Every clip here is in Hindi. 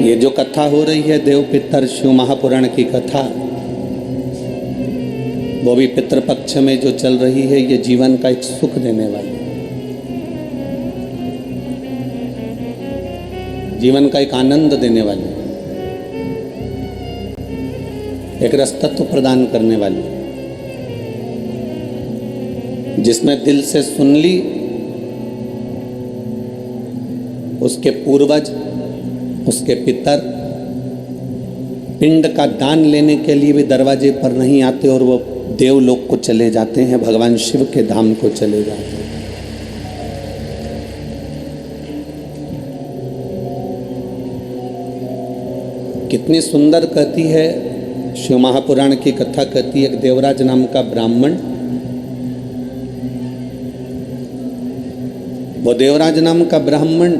ये जो कथा हो रही है देव पितर शिव महापुराण की कथा, वो भी पितृपक्ष में जो चल रही है, ये जीवन का एक सुख देने वाली, जीवन का एक आनंद देने वाली, एक रसतत्व प्रदान करने वाली, जिसमें दिल से सुन ली, उसके पूर्वज, उसके पितर पिंड का दान लेने के लिए भी दरवाजे पर नहीं आते और वो देवलोक को चले जाते हैं, भगवान शिव के धाम को चले जाते हैं। कितनी सुंदर कहती है शिव महापुराण की कथा, कहती है एक देवराज नाम का ब्राह्मण, वो देवराज नाम का ब्राह्मण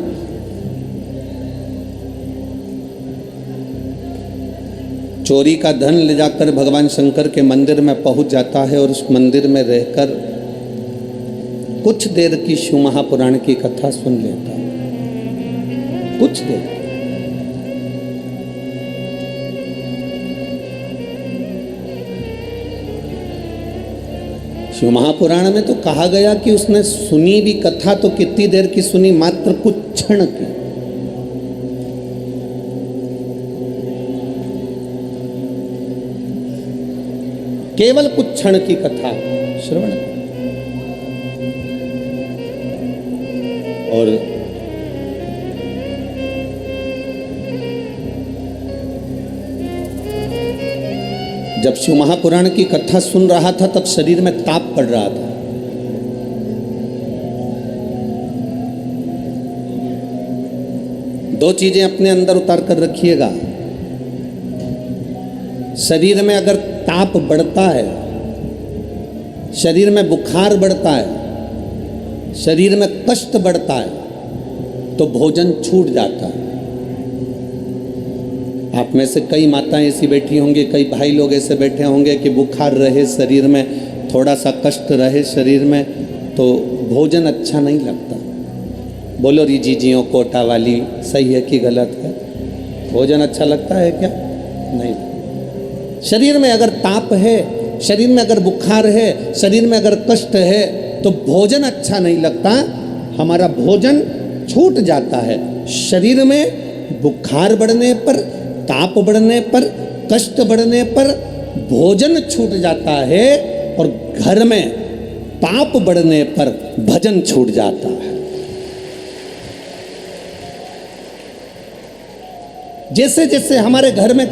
चोरी का धन ले जाकर भगवान शंकर के मंदिर में पहुंच जाता है और उस मंदिर में रहकर कुछ देर की शिव महापुराण की कथा सुन लेता है। कुछ देर, शिव महापुराण में तो कहा गया कि उसने सुनी भी कथा तो कितनी देर की सुनी, मात्र कुछ क्षण की। केवल कुछ क्षण की कथा श्रवण, और जब शिव महापुराण की कथा सुन रहा था तब शरीर में ताप पड़ रहा था। दो चीजें अपने अंदर उतार कर रखिएगा। शरीर में अगर ताप बढ़ता है, शरीर में बुखार बढ़ता है, शरीर में कष्ट बढ़ता है, तो भोजन छूट जाता है। आप में से कई माताएं ऐसी बैठी होंगी, कई भाई लोग ऐसे बैठे होंगे कि बुखार रहे शरीर में, थोड़ा सा कष्ट रहे शरीर में, तो भोजन अच्छा नहीं लगता। बोलो री जीजियों कोटा वाली, सही है कि गलत है? भोजन अच्छा लगता है क्या? नहीं। शरीर में अगर ताप है, शरीर में अगर बुखार है, शरीर में अगर कष्ट है, तो भोजन अच्छा नहीं लगता, हमारा भोजन छूट जाता है। शरीर में बुखार बढ़ने पर, ताप बढ़ने पर, कष्ट बढ़ने पर भोजन छूट जाता है, और घर में पाप बढ़ने पर भजन छूट जाता है। जैसे जैसे हमारे घर में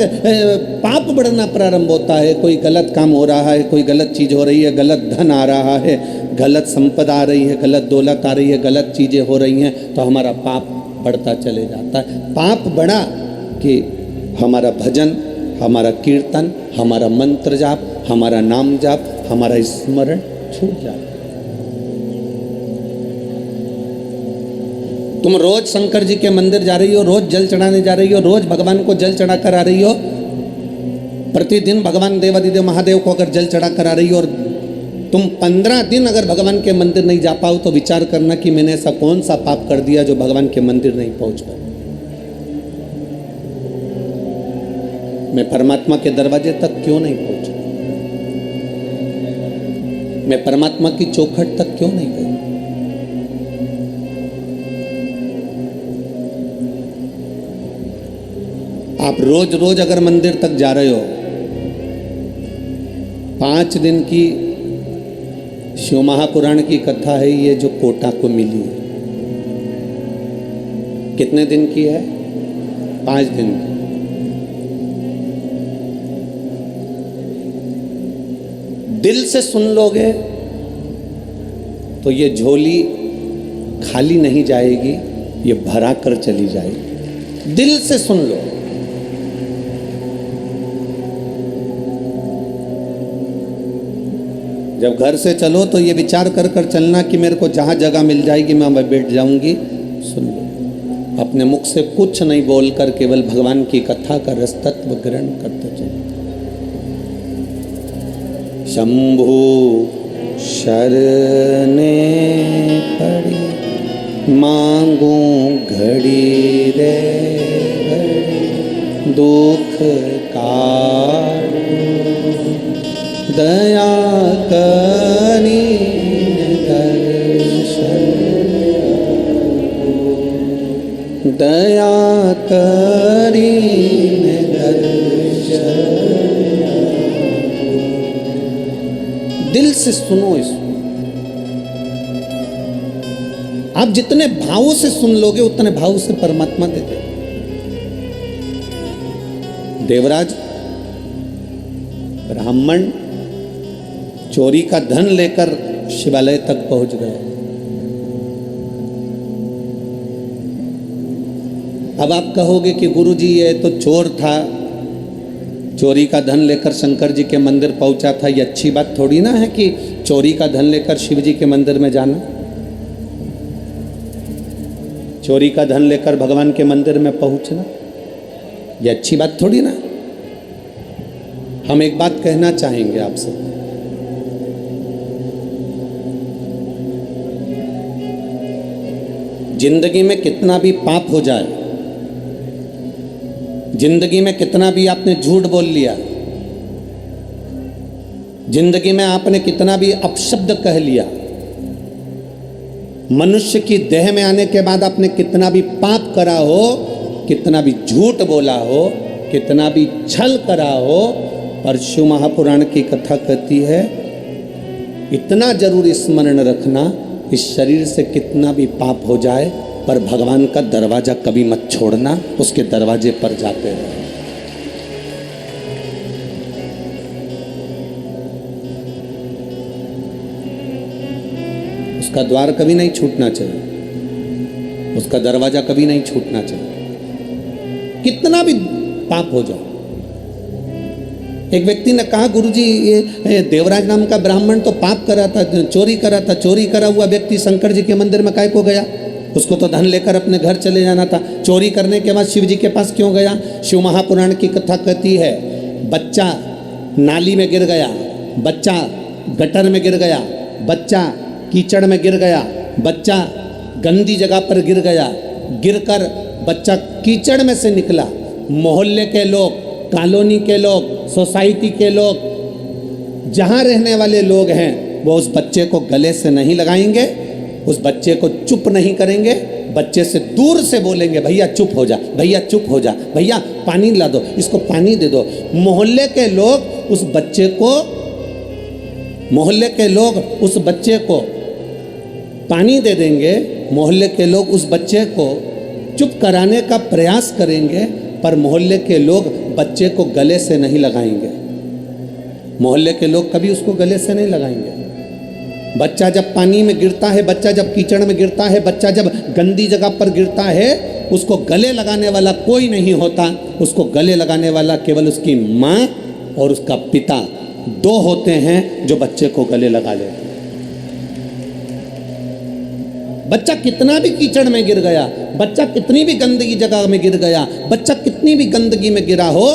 पाप बढ़ना प्रारंभ होता है, कोई गलत काम हो रहा है, कोई गलत चीज़ हो रही है, गलत धन आ रहा है, गलत संपदा आ रही है, गलत दौलत आ रही है, गलत चीज़ें हो रही हैं, तो हमारा पाप बढ़ता चले जाता है। पाप बढ़ा कि हमारा भजन, हमारा कीर्तन, हमारा मंत्र जाप, हमारा नाम जाप, हमारा स्मरण छूट जाता है। तुम रोज शंकर जी के मंदिर जा रही हो, रोज जल चढ़ाने जा रही हो, रोज भगवान को जल चढ़ा कर आ रही हो, प्रतिदिन भगवान देवादिदेव महादेव को अगर जल चढ़ा कर आ रही हो, और तुम 15 दिन अगर भगवान के मंदिर नहीं जा पाओ, तो विचार करना कि मैंने ऐसा कौन सा पाप कर दिया जो भगवान के मंदिर नहीं पहुंच पाया। मैं परमात्मा के दरवाजे तक क्यों नहीं पहुंचा? मैं परमात्मा की चौखट तक क्यों नहीं गई? आप रोज रोज अगर मंदिर तक जा रहे हो, 5 दिन की शिव महापुराण की कथा है ये जो कोटा को मिली है। कितने दिन की है? 5 दिन की। दिल से सुन लोगे तो ये झोली खाली नहीं जाएगी, ये भरा कर चली जाएगी। दिल से सुन लो। जब घर से चलो तो ये विचार कर कर चलना कि मेरे को जहाँ जगह मिल जाएगी मैं वहाँ बैठ जाऊंगी। सुन लो, अपने मुख से कुछ नहीं बोलकर केवल भगवान की कथा का रस तत्व ग्रहण करते चलो। शंभु शरणे पड़ी मांगू घड़ी रे घड़ी, दुख काटो दया करीने दर्शन दया करीने दर्शन। दिल से सुनो इसको। आप जितने भावों से सुन लोगे उतने भाव से परमात्मा देते। देवराज ब्राह्मण चोरी का धन लेकर शिवालय तक पहुंच गए। अब आप कहोगे कि गुरुजी ये तो चोर था, चोरी का धन लेकर शंकर जी के मंदिर पहुंचा था। ये अच्छी बात थोड़ी ना है कि चोरी का धन लेकर शिव जी के मंदिर में जाना। चोरी का धन लेकर भगवान के मंदिर में पहुंचना ये अच्छी बात थोड़ी ना। हम एक बात कहना चाहेंगे आपसे, जिंदगी में कितना भी पाप हो जाए, जिंदगी में कितना भी आपने झूठ बोल लिया, जिंदगी में आपने कितना भी अपशब्द कह लिया, मनुष्य की देह में आने के बाद आपने कितना भी पाप करा हो, कितना भी झूठ बोला हो, कितना भी छल करा हो, पर शिव महापुराण की कथा कहती है इतना जरूर स्मरण रखना, इस शरीर से कितना भी पाप हो जाए पर भगवान का दरवाजा कभी मत छोड़ना, उसके दरवाजे पर जाते रहो। उसका द्वार कभी नहीं छूटना चाहिए, उसका दरवाजा कभी नहीं छूटना चाहिए, कितना भी पाप हो जाए। एक व्यक्ति ने कहा गुरुजी ये देवराज नाम का ब्राह्मण तो पाप करा था, चोरी करा था, चोरी करा हुआ व्यक्ति शंकर जी के मंदिर में काहे को गया? उसको तो धन लेकर अपने घर चले जाना था। चोरी करने के बाद शिव जी के पास क्यों गया? शिव महापुराण की कथा कहती है बच्चा नाली में गिर गया, बच्चा गटर में गिर गया, बच्चा कीचड़ में गिर गया, बच्चा गंदी जगह पर गिर गया, गिरकर बच्चा कीचड़ में से निकला। मोहल्ले के लोग, कॉलोनी के लोग, सोसाइटी के लोग, जहाँ रहने वाले लोग हैं वो उस बच्चे को गले से नहीं लगाएंगे, उस बच्चे को चुप नहीं करेंगे, बच्चे से दूर से बोलेंगे भैया चुप हो जा, भैया चुप हो जा, भैया पानी ला दो, इसको पानी दे दो। मोहल्ले के लोग उस बच्चे को, मोहल्ले के लोग उस बच्चे को पानी दे देंगे, मोहल्ले के लोग उस बच्चे को चुप कराने का प्रयास करेंगे, पर मोहल्ले के लोग बच्चे को गले से नहीं लगाएंगे। मोहल्ले के लोग कभी उसको गले से नहीं लगाएंगे। बच्चा जब पानी में गिरता है, बच्चा जब कीचड़ में गिरता है, बच्चा जब गंदी जगह पर गिरता है, उसको गले लगाने वाला कोई नहीं होता। उसको गले लगाने वाला केवल उसकी माँ और उसका पिता, दो होते हैं जो बच्चे को गले लगा लेते हैं। बच्चा कितना भी कीचड़ में गिर गया, बच्चा कितनी भी गंदगी जगह में गिर गया, बच्चा कितनी भी गंदगी में गिरा हो,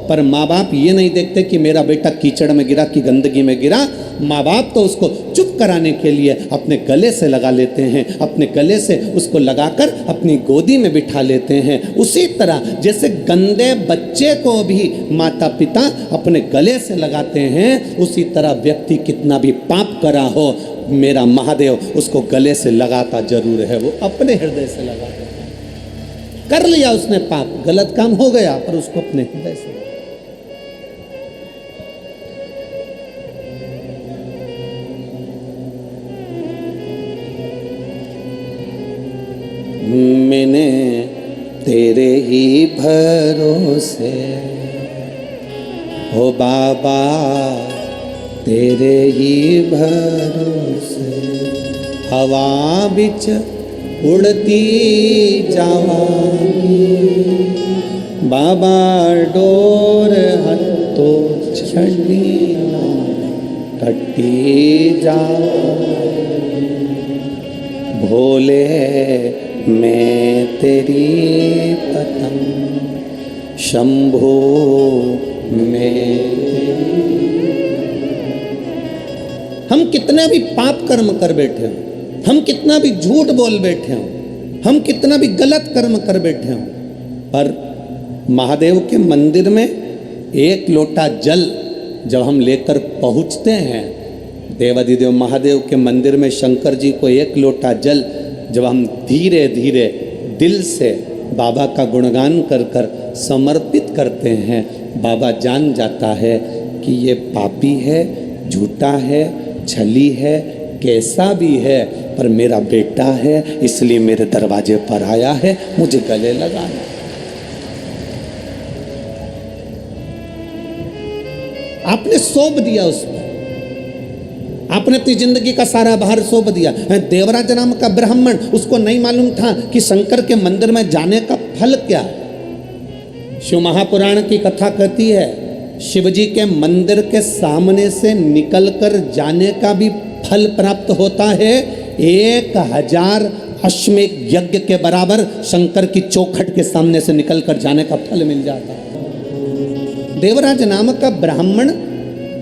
पर माँ बाप ये नहीं देखते कि मेरा बेटा कीचड़ में गिरा कि गंदगी में गिरा। माँ बाप तो उसको चुप कराने के लिए अपने गले से लगा लेते हैं, अपने गले से उसको लगाकर अपनी गोदी में बिठा लेते हैं। उसी तरह जैसे गंदे बच्चे को भी माता पिता अपने गले से लगाते हैं, उसी तरह व्यक्ति कितना भी पाप करा हो, मेरा महादेव उसको गले से लगाता जरूर है, वो अपने हृदय से लगाता है। कर लिया उसने पाप, गलत काम हो गया, पर उसको अपने हृदय से। मैंने तेरे ही भरोसे हो बाबा, तेरे ही भरोसे हवा बिच उड़ती जावांगी, बाबा डोर हत्तो छड़ी ना कटी जावांगी, भोले मैं तेरी पतंग, शंभो मैं। हम कितना भी पाप कर्म कर बैठे हो, हम कितना भी झूठ बोल बैठे हो, हम कितना भी गलत कर्म कर बैठे हो, पर महादेव के मंदिर में एक लोटा जल जब हम लेकर पहुंचते हैं, देवाधिदेव महादेव के मंदिर में शंकर जी को एक लोटा जल जब हम धीरे धीरे दिल से बाबा का गुणगान कर कर समर्पित करते हैं, बाबा जान जाता है कि ये पापी है, झूठा है, छली है, कैसा भी है, पर मेरा बेटा है, इसलिए मेरे दरवाजे पर आया है, मुझे गले लगाना। आपने सौंप दिया उस पर, आपने अपनी जिंदगी का सारा भार सौंप दिया। देवराज नाम का ब्राह्मण, उसको नहीं मालूम था कि शंकर के मंदिर में जाने का फल क्या है। शिव महापुराण की कथा कहती है, शिवजी के मंदिर के सामने से निकलकर जाने का भी फल प्राप्त होता है। 1000 अश्वमेध यज्ञ के बराबर शंकर की चौखट के सामने से निकलकर जाने का फल मिल जाता है। देवराज नामक का ब्राह्मण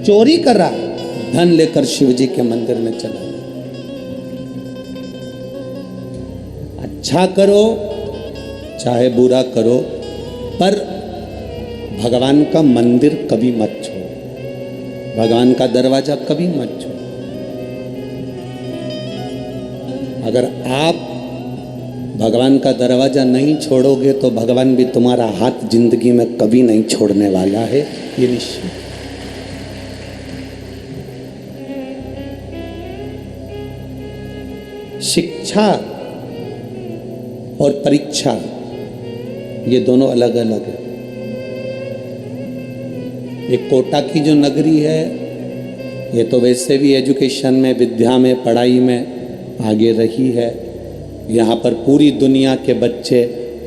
चोरी कर रहा, धन लेकर शिवजी के मंदिर में चला। अच्छा करो चाहे बुरा करो, पर भगवान का मंदिर कभी मत छोड़ो, भगवान का दरवाजा कभी मत छोड़ो। अगर आप भगवान का दरवाजा नहीं छोड़ोगे तो भगवान भी तुम्हारा हाथ जिंदगी में कभी नहीं छोड़ने वाला है, ये निश्चित। शिक्षा और परीक्षा ये दोनों अलग अलग है। एक कोटा की जो नगरी है, ये तो वैसे भी एजुकेशन में, विद्या में, पढ़ाई में आगे रही है। यहाँ पर पूरी दुनिया के बच्चे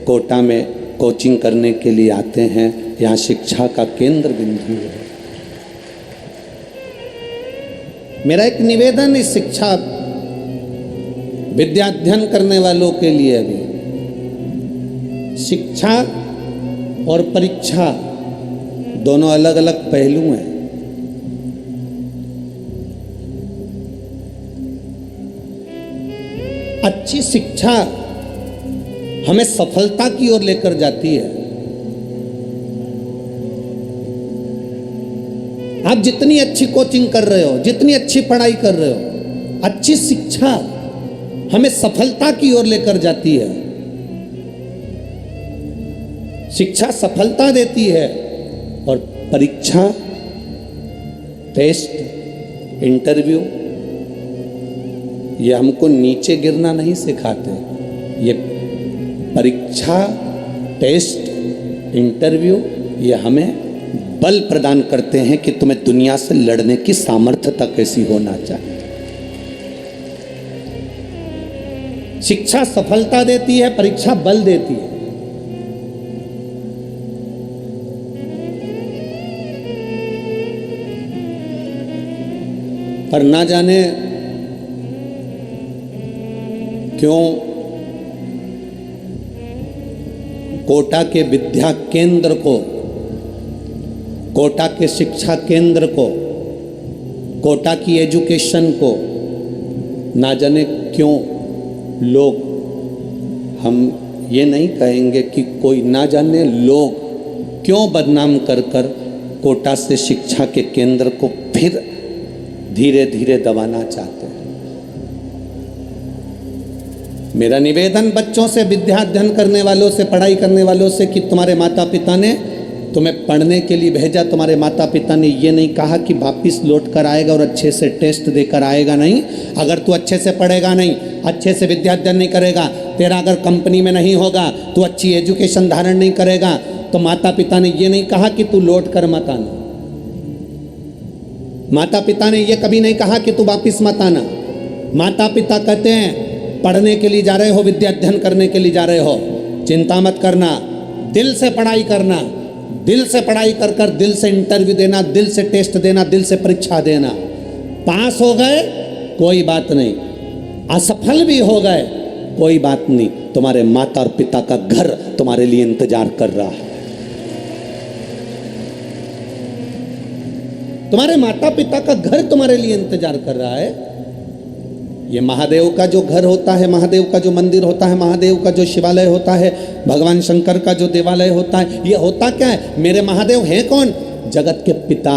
कोटा में कोचिंग करने के लिए आते हैं। यहाँ शिक्षा का केंद्र बिंदु है। मेरा एक निवेदन इस शिक्षा विद्या अध्ययन करने वालों के लिए अभी, शिक्षा और परीक्षा दोनों अलग अलग पहलू हैं। अच्छी शिक्षा हमें सफलता की ओर लेकर जाती है। आप जितनी अच्छी कोचिंग कर रहे हो, जितनी अच्छी पढ़ाई कर रहे हो, अच्छी शिक्षा हमें सफलता की ओर लेकर जाती है। शिक्षा सफलता देती है और परीक्षा, टेस्ट, इंटरव्यू ये हमको नीचे गिरना नहीं सिखाते। ये परीक्षा, टेस्ट, इंटरव्यू ये हमें बल प्रदान करते हैं कि तुम्हें दुनिया से लड़ने की सामर्थ्यता कैसी होना चाहिए। शिक्षा सफलता देती है, परीक्षा बल देती है। पर ना जाने क्यों कोटा के विद्या केंद्र को, कोटा के शिक्षा केंद्र को, कोटा की एजुकेशन को ना जाने क्यों लोग, हम ये नहीं कहेंगे कि कोई, ना जाने लोग क्यों बदनाम कर कर कोटा से शिक्षा के केंद्र को फिर धीरे धीरे दबाना चाहते हैं। मेरा निवेदन बच्चों से, विद्या अध्ययन करने वालों से, पढ़ाई करने वालों से कि तुम्हारे माता पिता ने तुम्हें पढ़ने के लिए भेजा, तुम्हारे माता पिता ने ये नहीं कहा कि वापिस लौट कर आएगा और अच्छे से टेस्ट देकर आएगा। नहीं, अगर तू अच्छे से पढ़ेगा नहीं, अच्छे से विद्या अध्ययन नहीं करेगा, तेरा अगर कंपनी में नहीं होगा, तू अच्छी एजुकेशन धारण नहीं करेगा, तो माता पिता ने ये नहीं कहा कि तू लौट कर मत आना। माता पिता ने ये कभी नहीं कहा कि तू वापिस मत आना। माता पिता कहते हैं पढ़ने के लिए जा रहे हो, विद्या अध्ययन करने के लिए जा रहे हो, चिंता मत करना, दिल से पढ़ाई करना, दिल से पढ़ाई कर कर दिल से इंटरव्यू देना, दिल से टेस्ट देना, दिल से परीक्षा देना। पास हो गए कोई बात नहीं, असफल भी हो गए कोई बात नहीं, तुम्हारे माता और पिता का घर तुम्हारे लिए इंतजार कर रहा है। तुम्हारे माता पिता का घर तुम्हारे लिए इंतजार कर रहा है। ये महादेव का जो घर होता है, महादेव का जो मंदिर होता है, महादेव का जो शिवालय होता है, भगवान शंकर का जो देवालय होता है, ये होता क्या है? मेरे महादेव हैं कौन? जगत के पिता।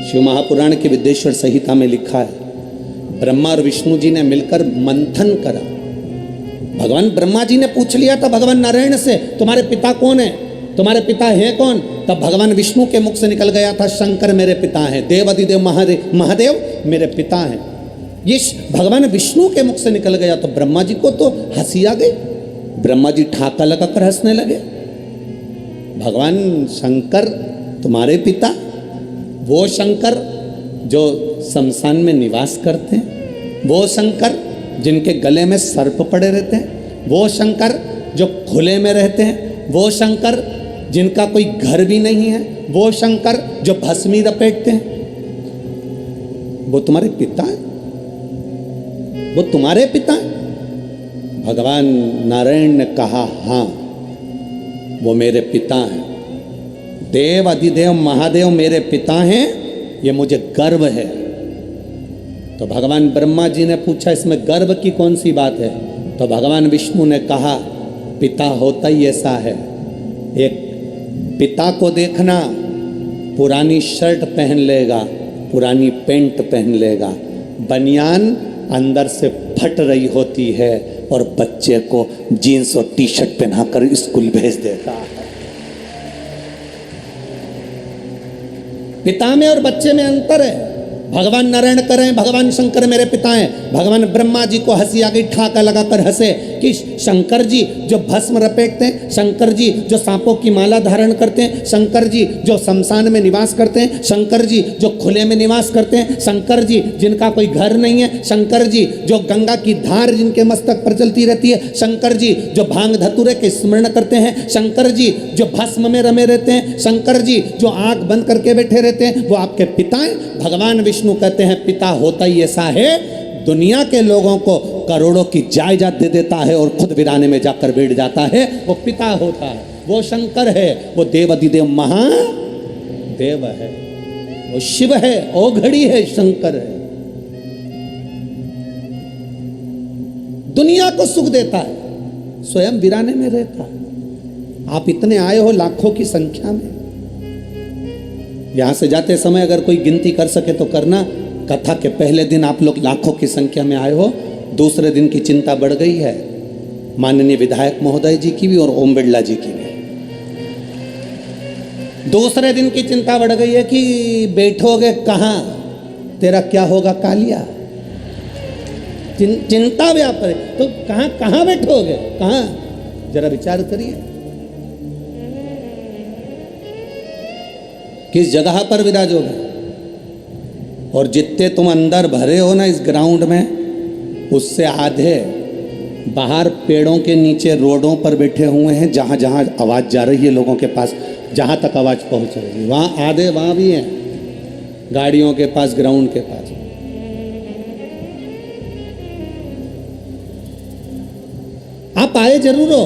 शिव महापुराण की विद्येश्वर संहिता में लिखा है, ब्रह्मा और विष्णु जी ने मिलकर मंथन करा। भगवान ब्रह्मा जी ने पूछ लिया था भगवान नारायण से, तुम्हारे पिता कौन है, तुम्हारे पिता हैं कौन? तब भगवान विष्णु के मुख से निकल गया था, शंकर मेरे पिता हैं, देव अधिदेव महादेव मेरे पिता हैं। ये भगवान विष्णु के मुख से निकल गया तो ब्रह्मा जी को तो हंसी आ गई। ब्रह्मा जी ठाका लगाकर हंसने लगे। भगवान शंकर तुम्हारे पिता, वो शंकर जो शमशान में निवास करते हैं, वो शंकर जिनके गले में सर्प पड़े रहते हैं, वो शंकर जो खुले में रहते हैं, वो शंकर जिनका कोई घर भी नहीं है, वो शंकर जो भस्मी लपेटते हैं, वो तुम्हारे पिता है? वो तुम्हारे पिता है? भगवान नारायण ने कहा हाँ, वो मेरे पिता हैं। देव अधिदेव महादेव मेरे पिता हैं, ये मुझे गर्व है। तो भगवान ब्रह्मा जी ने पूछा इसमें गर्व की कौन सी बात है? तो भगवान विष्णु ने कहा पिता होता ही ऐसा है। एक पिता को देखना, पुरानी शर्ट पहन लेगा, पुरानी पैंट पहन लेगा, बनियान अंदर से फट रही होती है और बच्चे को जीन्स और टी शर्ट पहनाकर स्कूल भेज देता है। पिता में और बच्चे में अंतर है। भगवान नारायण कर रहे हैं, भगवान शंकर मेरे पिता हैं। भगवान ब्रह्मा जी को हंसी आ गई, ठाका लगाकर हंसे कि शंकर जी जो भस्म लपेटते हैं, शंकर जी जो सांपों की माला धारण करते हैं, शंकर जी जो शमशान में निवास करते हैं, शंकर जी जो खुले में निवास करते हैं, शंकर जी जिनका कोई घर नहीं है, शंकर जी जो गंगा की धार जिनके मस्तक पर चलती रहती है, शंकर जी जो भांग धतूरे के स्मरण करते हैं, शंकर जी जो भस्म में रमे रहते हैं, शंकर जी जो आंख बंद करके बैठे रहते हैं, वो आपके पिता हैं। भगवान विष्णु कहते हैं पिता होता ही ऐसा है, दुनिया के लोगों को करोड़ों की जायदाद दे देता है और खुद वीराने में जाकर बैठ जाता है, वो पिता होता है, वो शंकर है, वो देव अधिदेव महादेव है, वो शिव है, ओघड़ी है, शंकर है। दुनिया को सुख देता है, स्वयं वीराने में रहता है। आप इतने आए हो लाखों की संख्या में, यहां से जाते समय अगर कोई गिनती कर सके तो करना। कथा के पहले दिन आप लोग लाखों की संख्या में आए हो, दूसरे दिन की चिंता बढ़ गई है, माननीय विधायक महोदय जी की भी और ओम बिरला जी की भी। दूसरे दिन की चिंता बढ़ गई है कि बैठोगे कहाँ, तेरा क्या होगा कालिया। चिंता व्याप है तो कहाँ कहाँ बैठोगे, कहाँ, जरा विचार करिए। किस जगह पर विराजोगे? और जितने तुम अंदर भरे हो ना इस ग्राउंड में, उससे आधे बाहर पेड़ों के नीचे रोडों पर बैठे हुए हैं, जहाँ जहाँ आवाज़ जा रही है लोगों के पास, जहाँ तक आवाज़ पहुँच रही है वहाँ आधे वहाँ भी हैं, गाड़ियों के पास, ग्राउंड के पास। आप आए जरूर हो,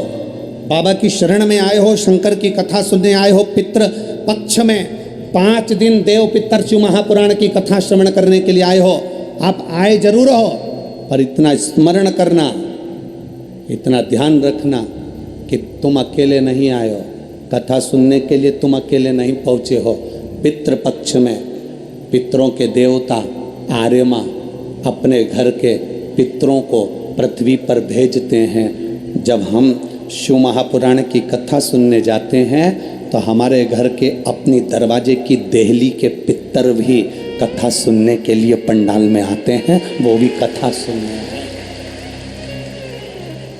बाबा की शरण में आए हो, शंकर की कथा सुनने आए हो, पितृ पक्ष में 5 दिन देव पितर शिव महापुराण की कथा श्रवण करने के लिए आए हो। आप आए जरूर हो, पर इतना स्मरण करना, इतना ध्यान रखना कि तुम अकेले नहीं आए हो, कथा सुनने के लिए तुम अकेले नहीं पहुँचे हो। पितृ पक्ष में पितरों के देवता आर्यमा अपने घर के पितरों को पृथ्वी पर भेजते हैं। जब हम शिव महापुराण की कथा सुनने जाते हैं तो हमारे घर के अपनी दरवाजे की देहली के पितर भी कथा सुनने के लिए पंडाल में आते हैं, वो भी कथा सुनने।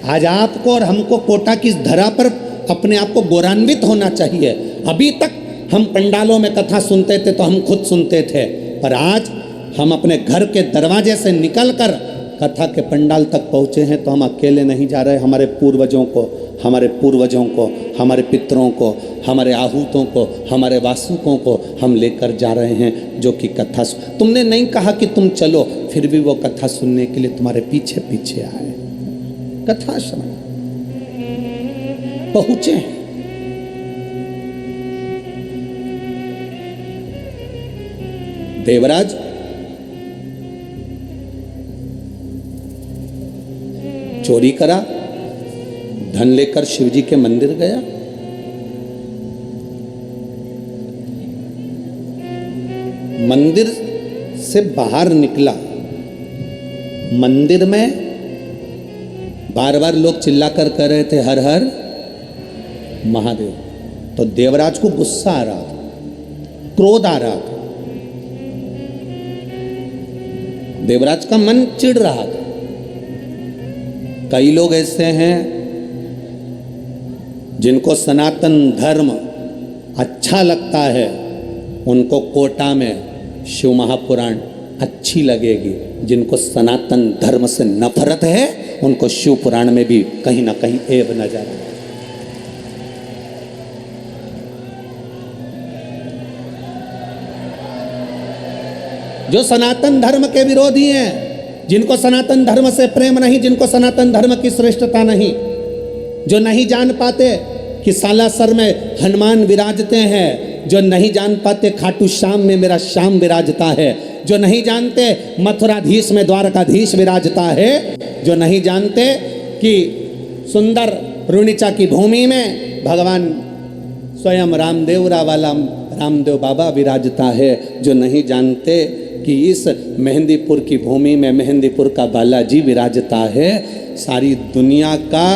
आज आपको और हमको कोटा की धरा पर अपने आप को गौरवान्वित होना चाहिए। अभी तक हम पंडालों में कथा सुनते थे तो हम खुद सुनते थे, पर आज हम अपने घर के दरवाजे से निकलकर कथा के पंडाल तक पहुँचे हैं तो हम अकेले नहीं जा रहे। हमारे पूर्वजों को, हमारे पूर्वजों को, हमारे पितरों को, हमारे आहूतों को, हमारे वासुकों को हम लेकर जा रहे हैं, जो कि कथा तुमने नहीं कहा कि तुम चलो, फिर भी वो कथा सुनने के लिए तुम्हारे पीछे पीछे आए, कथा श्रवण पहुँचे हैं। देवराज चोरी करा, धन लेकर शिवजी के मंदिर गया। मंदिर से बाहर निकला, मंदिर में बार बार लोग चिल्लाकर कह रहे थे हर हर महादेव। तो देवराज को गुस्सा आ रहा था, क्रोध आ रहा था, देवराज का मन चिढ़ रहा था। कई लोग ऐसे हैं जिनको सनातन धर्म अच्छा लगता है, उनको कोटा में शिव महापुराण अच्छी लगेगी। जिनको सनातन धर्म से नफरत है, उनको शिव पुराण में भी कहीं ना कहीं ऐब नजर आता है। जो सनातन धर्म के विरोधी हैं, जिनको सनातन धर्म से प्रेम नहीं, जिनको सनातन धर्म की श्रेष्ठता नहीं, जो नहीं जान पाते कि सालासर में हनुमान विराजते हैं, जो नहीं जान पाते खाटू श्याम में मेरा श्याम विराजता है, जो नहीं जानते मथुराधीश में द्वारकाधीश विराजता है, जो नहीं जानते कि सुंदर रुणिचा की भूमि में भगवान स्वयं रामदेवरा वाला रामदेव बाबा विराजता है, जो नहीं जानते कि इस मेहंदीपुर की भूमि में मेहंदीपुर का बालाजी विराजता है। सारी दुनिया का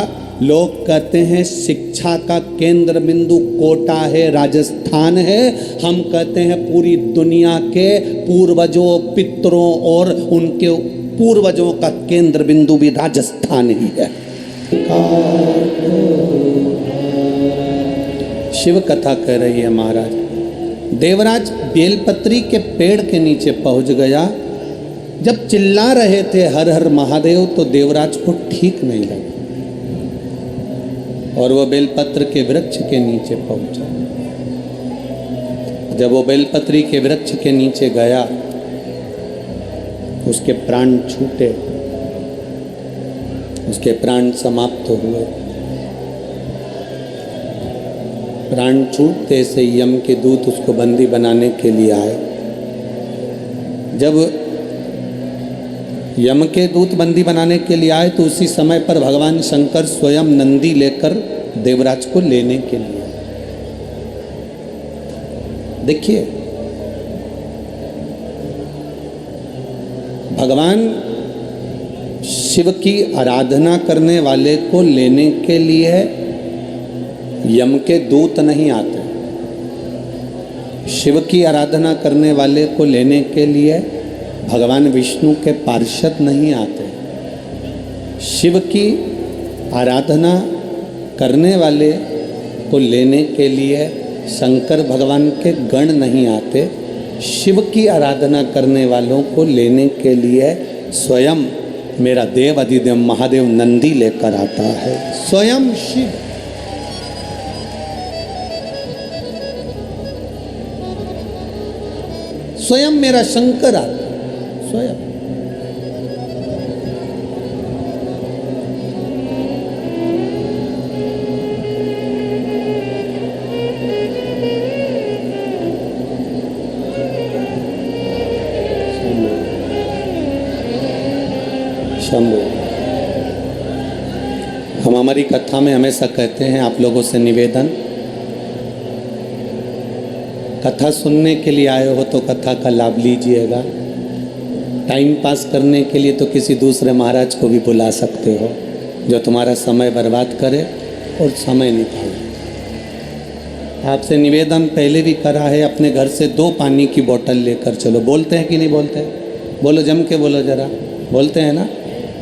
लोग कहते हैं शिक्षा का केंद्र बिंदु कोटा है, राजस्थान है। हम कहते हैं पूरी दुनिया के पूर्वजों, पितरों और उनके पूर्वजों का केंद्र बिंदु भी राजस्थान ही है। शिव कथा कह रही है महाराज। देवराज बेलपत्री के पेड़ के नीचे पहुंच गया। जब चिल्ला रहे थे हर हर महादेव, तो देवराज को ठीक नहीं लगा और वो बेलपत्र के वृक्ष के नीचे पहुंचा। जब वो बेलपत्री के वृक्ष के नीचे गया, उसके प्राण छूटे, उसके प्राण समाप्त हुए। प्राण छूटते से यम के दूत उसको बंदी बनाने के लिए आए। जब यम के दूत बंदी बनाने के लिए आए, तो उसी समय पर भगवान शंकर स्वयं नंदी लेकर देवराज को लेने के लिए आए। देखिए, भगवान शिव की आराधना करने वाले को लेने के लिए यम के दूत नहीं आते। शिव की आराधना करने वाले को लेने के लिए भगवान विष्णु के पार्षद नहीं आते। शिव की आराधना करने वाले को लेने के लिए शंकर भगवान के गण नहीं आते। शिव की आराधना करने वालों को लेने के लिए स्वयं मेरा देव अधिदेव महादेव नंदी लेकर आता है। स्वयं शिव। स्वयं मेरा शंकर आता, स्वयं। शंभु। हम हमारी कथा में हमेशा कहते हैं, आप लोगों से निवेदन, कथा सुनने के लिए आए हो तो कथा का लाभ लीजिएगा। टाइम पास करने के लिए तो किसी दूसरे महाराज को भी बुला सकते हो जो तुम्हारा समय बर्बाद करे और समय निकाले। आपसे निवेदन पहले भी करा है, अपने घर से 2 पानी की बोतल लेकर चलो। बोलते हैं कि नहीं बोलते? बोलो, जम के बोलो जरा। बोलते हैं ना?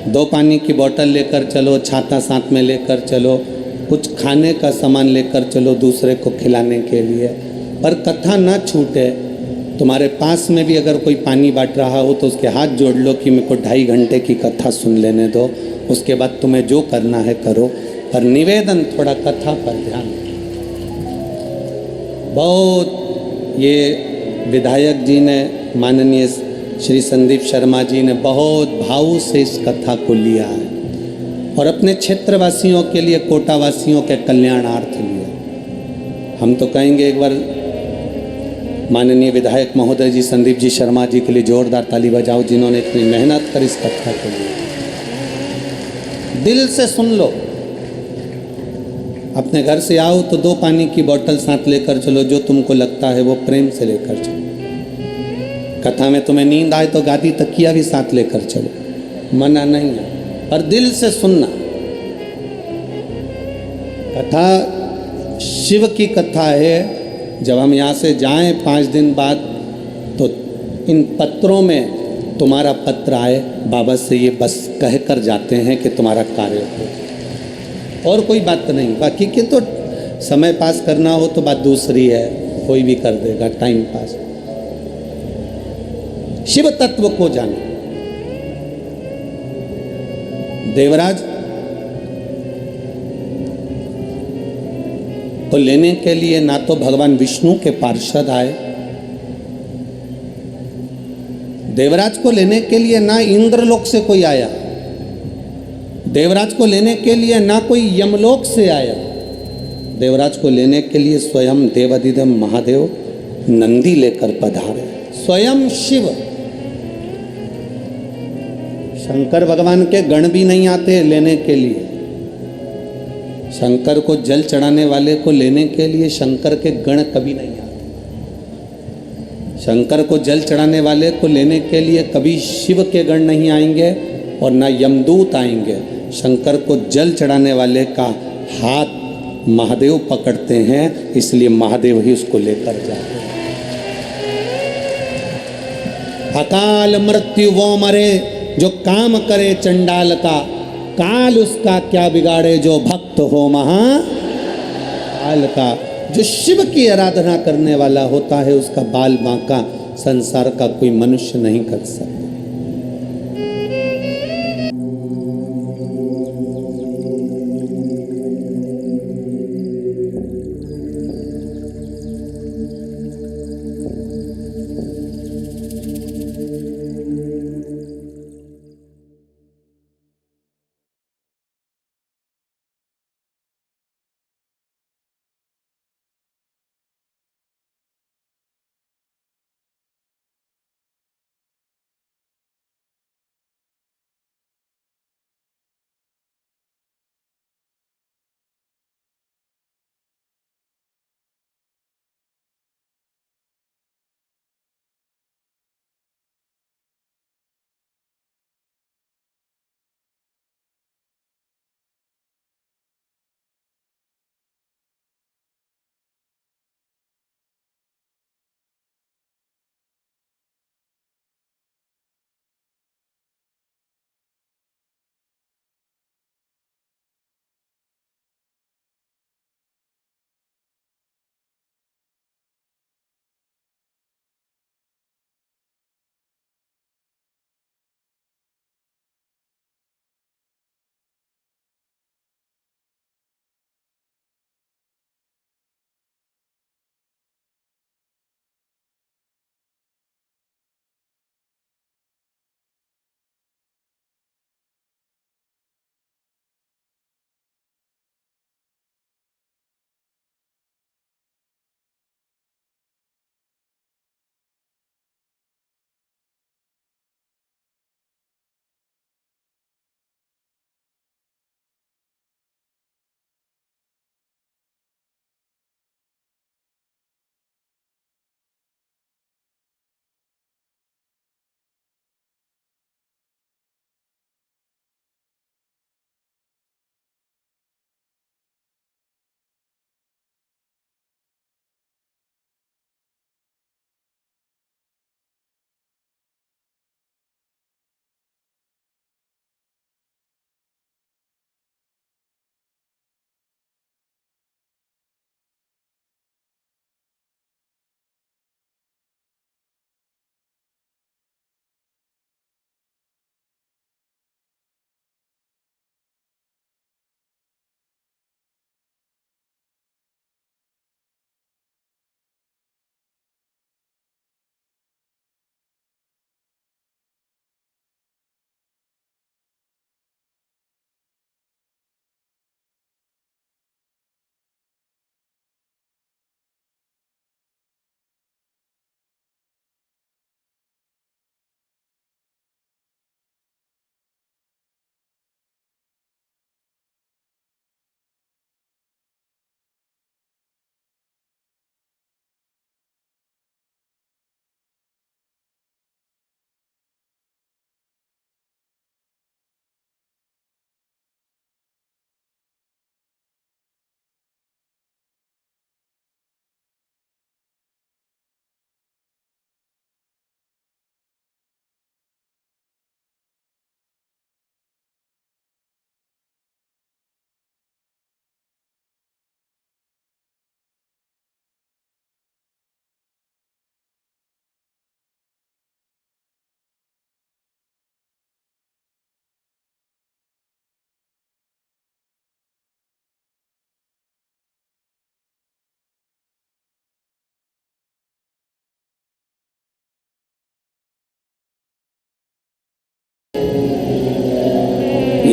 2 पानी की बोतल लेकर चलो, छाता साथ में लेकर चलो, कुछ खाने का सामान लेकर चलो दूसरे को खिलाने के लिए। पर कथा ना छूटे। तुम्हारे पास में भी अगर कोई पानी बांट रहा हो तो उसके हाथ जोड़ लो कि मेरे को 2.5 घंटे की कथा सुन लेने दो, उसके बाद तुम्हें जो करना है करो। पर निवेदन, थोड़ा कथा पर ध्यान। बहुत ये विधायक जी ने, माननीय श्री संदीप शर्मा जी ने बहुत भाव से इस कथा को लिया है और अपने क्षेत्रवासियों के लिए, कोटावासियों के कल्याणार्थ लिया। हम तो कहेंगे एक बार माननीय विधायक महोदय जी संदीप जी शर्मा जी के लिए जोरदार ताली बजाओ, जिन्होंने इतनी मेहनत कर इस कथा के लिए। दिल से सुन लो। अपने घर से आओ तो 2 पानी की बोतल साथ लेकर चलो, जो तुमको लगता है वो प्रेम से लेकर चलो। कथा में तुम्हें नींद आए तो गादी तकिया भी साथ लेकर चलो, मना नहीं है, पर दिल से सुनना। कथा शिव की कथा है। जब हम यहाँ से जाएं 5 दिन बाद, तो इन पत्रों में तुम्हारा पत्र आए, बाबा से ये बस कह कर जाते हैं कि तुम्हारा कार्य हो, और कोई बात नहीं। बाकी के तो समय पास करना हो तो बात दूसरी है, कोई भी कर देगा टाइम पास। शिव तत्व को जानो। देवराज को लेने के लिए ना तो भगवान विष्णु के पार्षद आए, देवराज को लेने के लिए ना इंद्रलोक से कोई आया, देवराज को लेने के लिए ना कोई यमलोक से आया, देवराज को लेने के लिए स्वयं देवाधिदेव महादेव नंदी लेकर पधारे, स्वयं शिव। शंकर भगवान के गण भी नहीं आते लेने के लिए। शंकर को जल चढ़ाने वाले को लेने के लिए शंकर के गण कभी नहीं आते। शंकर को जल चढ़ाने वाले को लेने के लिए कभी शिव के गण नहीं आएंगे और ना यमदूत आएंगे। शंकर को जल चढ़ाने वाले का हाथ महादेव पकड़ते हैं, इसलिए महादेव ही उसको लेकर जाते हैं। अकाल मृत्यु वो मरे जो काम करे चंडाल का, काल उसका क्या बिगाड़े जो भक्त हो महाकाल का। जो शिव की आराधना करने वाला होता है उसका बाल बांका संसार का कोई मनुष्य नहीं कर सकता।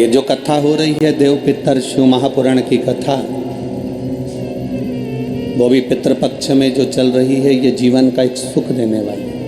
जो कथा हो रही है देव पितर शिव महापुराण की कथा, वो भी पितृपक्ष में जो चल रही है, ये जीवन का एक सुख देने वाली।